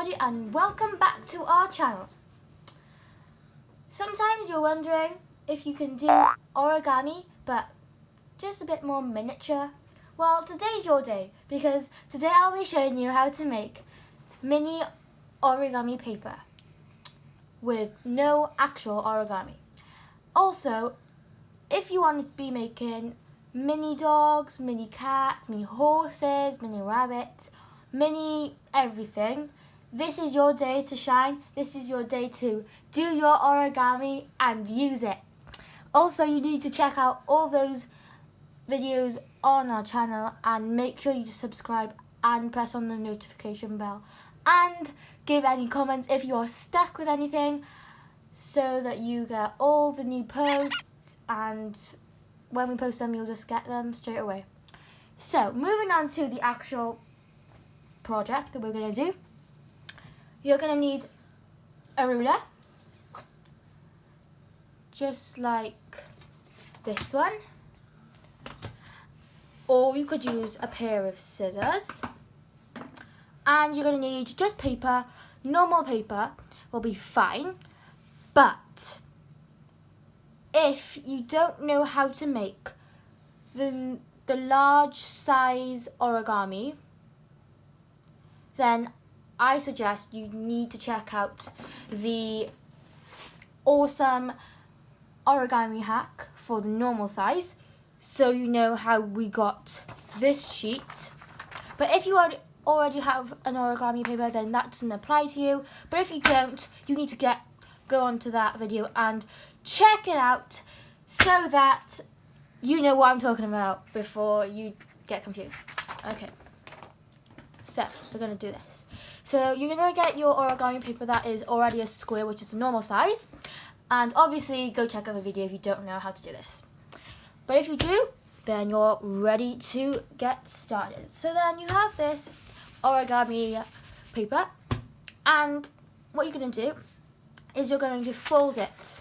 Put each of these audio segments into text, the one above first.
everybody, and welcome back to our channel. Sometimes you're wondering if you can do origami but just a bit more miniature. Well, today's your day, because today I'll be showing you how to make mini origami paper with no actual origami. Also, if you want to be making mini dogs, mini cats, mini horses, mini rabbits, mini everything, this is your day to shine. This is your day to do your origami and use it. Also, you need to check out all those videos on our channel and make sure you subscribe and press on the notification bell and give any comments if you are stuck with anything, so that you get all the new posts, and when we post them you'll just get them straight away. So moving on to the actual project that we're going to do, you're going to need a ruler, just like this one, or you could use a pair of scissors, and you're going to need just paper. Normal paper will be fine, but if you don't know how to make the large size origami, then I suggest you need to check out the awesome Origami Hack for the normal size, so you know how we got this sheet. But if you already have an origami paper, then that doesn't apply to you. But if you don't, you need to go onto that video and check it out, so that you know what I'm talking about before you get confused. Okay, so we're going to do this. So you're going to get your origami paper that is already a square, which is the normal size, and obviously go check out the video if you don't know how to do this. But if you do, then you're ready to get started. So then you have this origami paper, and what you're going to do is you're going to fold it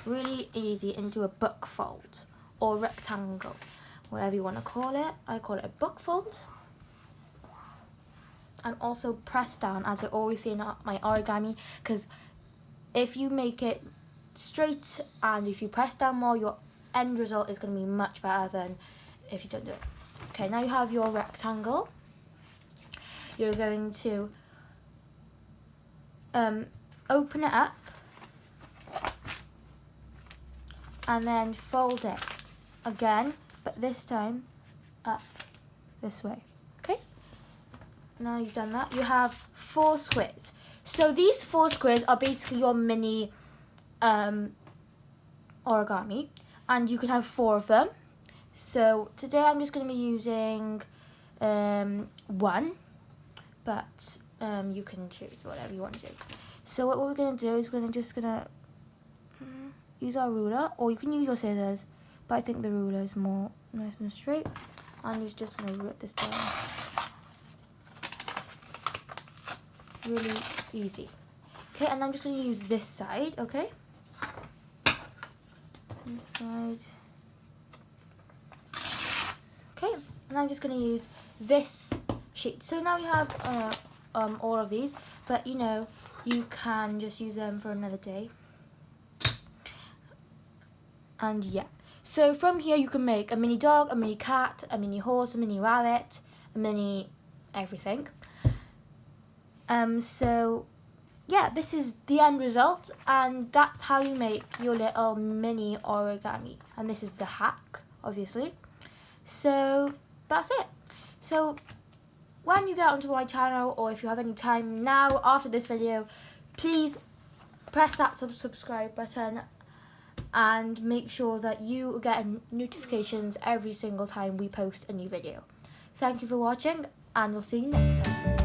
really easy into a book fold or rectangle, whatever you want to call it. I call it a book fold. And also press down, as I always say in my origami, because if you make it straight and if you press down more, your end result is going to be much better than if you don't do it. Okay, now you have your rectangle. You're going to open it up and then fold it again, but this time up this way. Okay, now you've done that, you have 4 squares. So these 4 squares are basically your mini origami, and you can have 4 of them. So today I'm just going to be using 1, but you can choose whatever you want to do. So what we're going to do is we're just going to use our ruler, or you can use your scissors, but I think the ruler is more nice and straight. I'm just going to rip this down. Really easy. Okay, and I'm just going to use this side, okay? This side. Okay, and I'm just going to use this sheet. So now you have all of these, but you know, you can just use them for another day. And yeah, so from here you can make a mini dog, a mini cat, a mini horse, a mini rabbit, a mini everything. So yeah, this is the end result, and that's how you make your little mini origami. And this is the hack, obviously. So that's it. So when you get onto my channel, or if you have any time now after this video, please press that subscribe button and make sure that you get notifications every single time we post a new video. Thank you for watching, and we'll see you next time.